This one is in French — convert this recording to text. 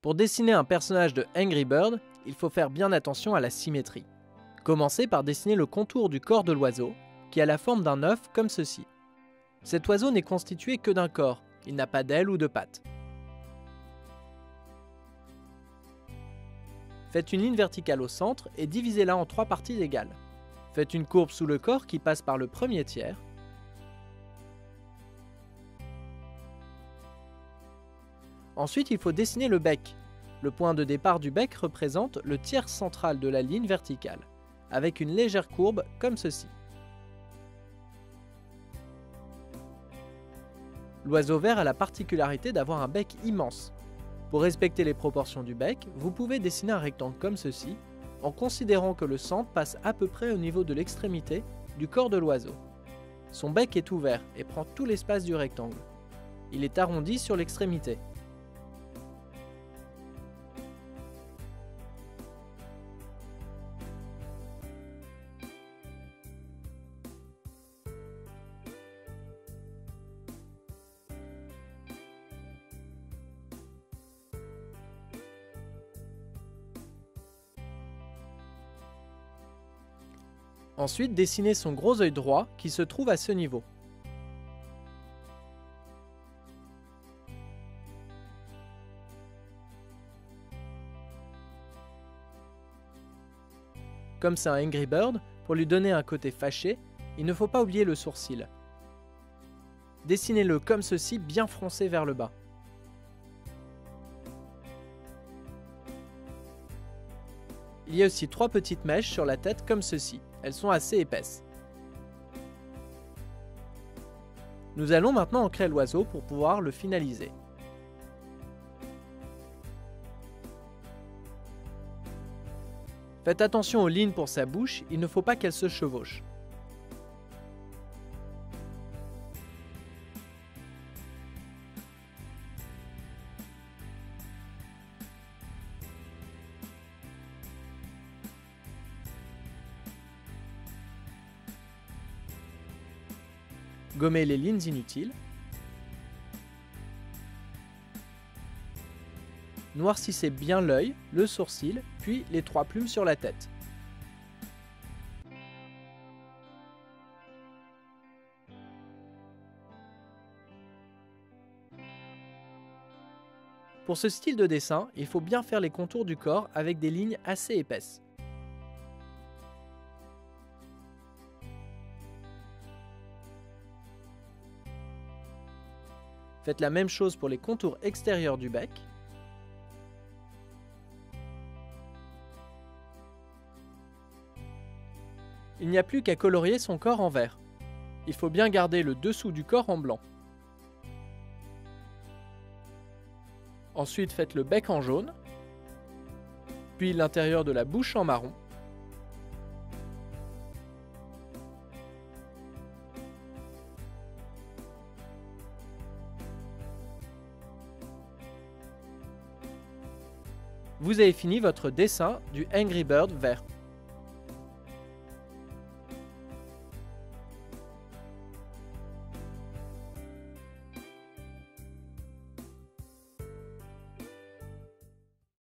Pour dessiner un personnage de Angry Bird, il faut faire bien attention à la symétrie. Commencez par dessiner le contour du corps de l'oiseau, qui a la forme d'un œuf comme ceci. Cet oiseau n'est constitué que d'un corps, il n'a pas d'ailes ou de pattes. Faites une ligne verticale au centre et divisez-la en 3 parties égales. Faites une courbe sous le corps qui passe par le premier tiers. Ensuite, il faut dessiner le bec. Le point de départ du bec représente le tiers central de la ligne verticale, avec une légère courbe comme ceci. L'oiseau vert a la particularité d'avoir un bec immense. Pour respecter les proportions du bec, vous pouvez dessiner un rectangle comme ceci, en considérant que le centre passe à peu près au niveau de l'extrémité du corps de l'oiseau. Son bec est ouvert et prend tout l'espace du rectangle. Il est arrondi sur l'extrémité. Ensuite, dessinez son gros œil droit qui se trouve à ce niveau. Comme c'est un Angry Bird, pour lui donner un côté fâché, il ne faut pas oublier le sourcil. Dessinez-le comme ceci, bien froncé vers le bas. Il y a aussi 3 petites mèches sur la tête comme ceci. Elles sont assez épaisses. Nous allons maintenant ancrer l'oiseau pour pouvoir le finaliser. Faites attention aux lignes pour sa bouche, il ne faut pas qu'elle se chevauche. Gommez les lignes inutiles. Noircissez bien l'œil, le sourcil, puis les 3 plumes sur la tête. Pour ce style de dessin, il faut bien faire les contours du corps avec des lignes assez épaisses. Faites la même chose pour les contours extérieurs du bec. Il n'y a plus qu'à colorier son corps en vert. Il faut bien garder le dessous du corps en blanc. Ensuite, faites le bec en jaune, puis l'intérieur de la bouche en marron. Vous avez fini votre dessin du Angry Bird vert.